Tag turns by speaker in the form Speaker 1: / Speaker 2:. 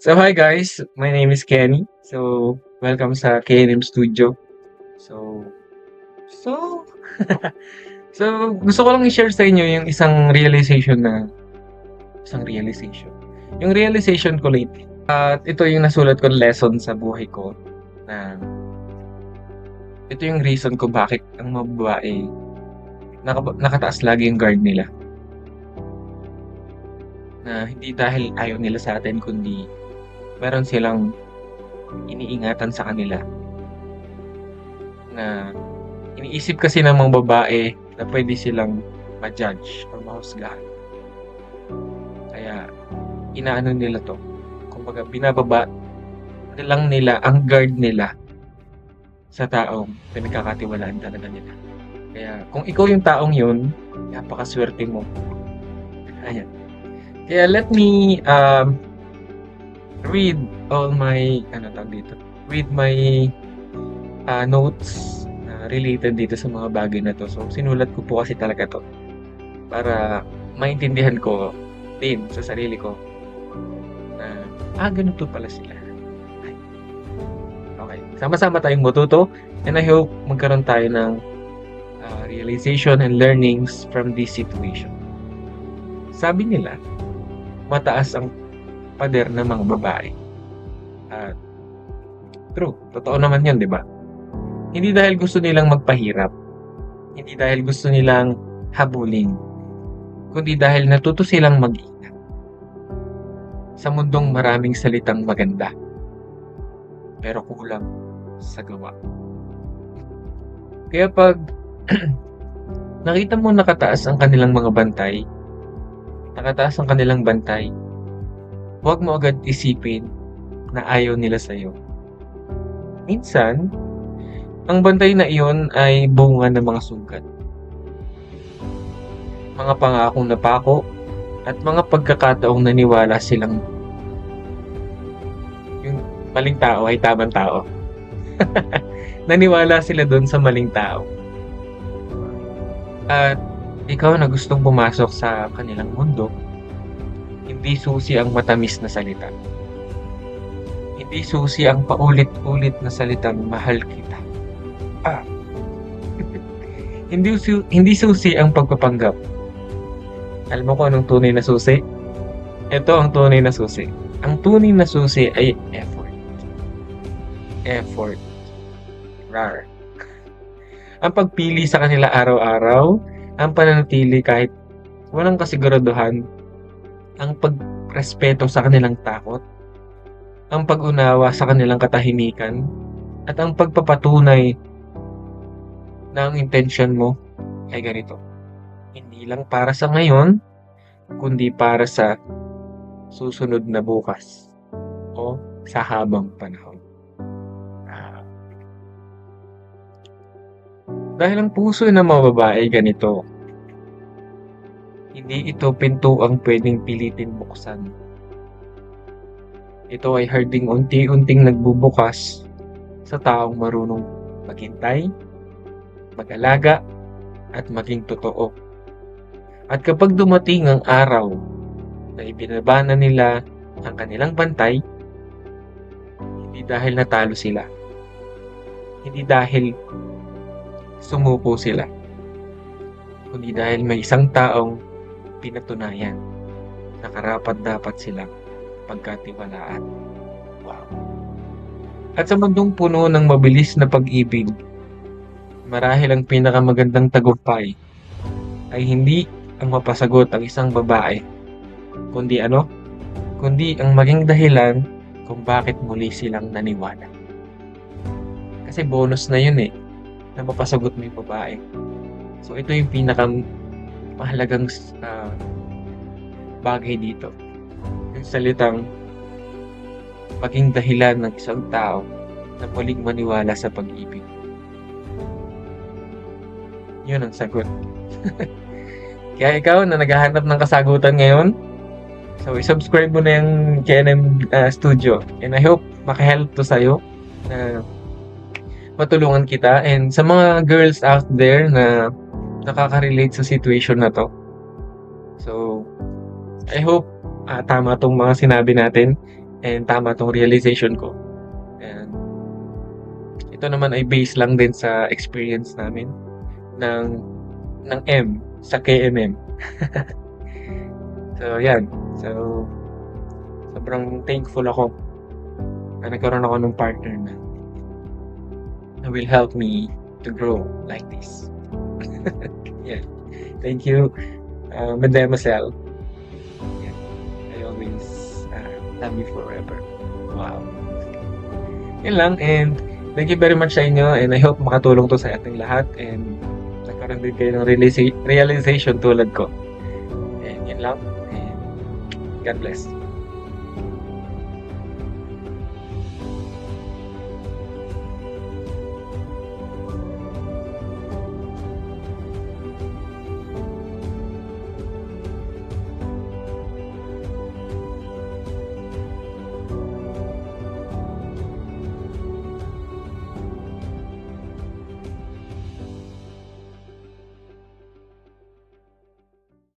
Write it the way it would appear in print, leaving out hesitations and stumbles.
Speaker 1: So hi guys, my name is Kenny. So welcome sa KNM Studio. So so so gusto ko lang i-share sa inyo yung isang realization. Yung realization ko lately. At ito yung nasulat ko lesson sa buhay ko na ito yung reason ko bakit ang mga babae nakataas lagi yung guard nila. Na hindi dahil ayaw nila sa atin kundi meron silang iniingatan sa kanila na iniisip kasi ng mga babae na pwede silang ma-judge or mahusgahan. Kaya inaano nila 'to, kumbaga binababa lang nila ang guard nila sa taong pinagkakatiwalaan talaga nila. Kaya kung ikaw yung taong yun, napakaswerte mo. Ayan. Kaya let me read all my read my notes na related dito sa mga bagay na 'to. So sinulat ko po kasi talaga 'to para maintindihan ko din sa sarili ko na, ganito pala sila. Ay, okey. Sama-sama tayong matuto and I hope magkaroon tayo ng, realization and learnings from this situation. Sabi nila, mataas ang pader ng mga babae at true, totoo naman 'yun, 'di ba? Hindi dahil gusto nilang magpahirap, hindi dahil gusto nilang habulin, kundi dahil natuto silang mag-ingat sa mundong maraming salitang maganda, pero kulang sa gawa. Kaya 'pag nakita mo nakataas ang kanilang mga bantay, nakataas ang kanilang bantay, huwag mo agad isipin na ayaw nila sa'yo. Minsan, ang bantay na iyon ay bunga ng mga sugat, mga pangakong napako, at mga pagkakataong naniwala silang yung maling tao ay tamang tao. Naniwala sila doon sa maling tao. At ikaw na gustong pumasok sa kanilang mundo, hindi susi ang matamis na salita. Hindi susi ang paulit-ulit na salitang mahal kita. Ah. Hindi susi ang pagpapanggap. Alam mo kung anong tunay na susi? Ito ang tunay na susi. Ang tunay na susi ay effort. Effort. Rar. Ang pagpili sa kanila araw-araw, ang pananatili kahit walang kasiguraduhan, ang pagrespeto sa kanilang takot, ang pag-unawa sa kanilang katahimikan, at ang pagpapatunay na ang intensyon mo ay ganito. Hindi lang para sa ngayon, kundi para sa susunod na bukas o sa habang panahon. Ah, dahil ang puso ng mga babae ganito, hindi ito pintuang pwedeng pilitin buksan. Ito ay harding unti-unting nagbubukas sa taong marunong maghintay, mag-alaga, at maging totoo. At kapag dumating ang araw na ibinaba na nila ang kanilang bantay, hindi dahil natalo sila, hindi dahil sumuko sila, kundi dahil may isang taong pinatunayan na karapat-dapat silang pagkatiwalaan. Wow! At sa mundong puno ng mabilis na pag-ibig, marahil ang pinakamagandang tagumpay ay hindi ang mapasagot ang isang babae, kundi ano? Kundi ang maging dahilan kung bakit muli silang naniwala. Kasi bonus na yun eh, na mapasagot mo yung babae. So ito yung pinakamahalagang bagay dito. Yung salitang maging dahilan ng isang tao na muling maniwala sa pag-ibig. Yun ang sagot. Kaya ikaw na naghahanap ng kasagutan ngayon, so i-subscribe mo na yung KNM Studio. And I hope makahelp to sa'yo na matulungan kita. And sa mga girls out there na nakaka-relate sa situation na to, so I hope tama tong mga sinabi natin. and tama 'tong realization ko. And ito naman ay based lang din sa experience namin ng M sa KMM. So, 'yan. So, sobrang thankful ako na nagkaroon ako ng partner na will help me to grow like this. Yeah. Thank you, Mademoiselle. Yeah. I always love you forever. Wow. Yun lang, and thank you very much sa inyo, and I hope makatulong 'to sa ating lahat, and nagkaroon din kayo ng realization tulad ko. And yun lang, and God bless.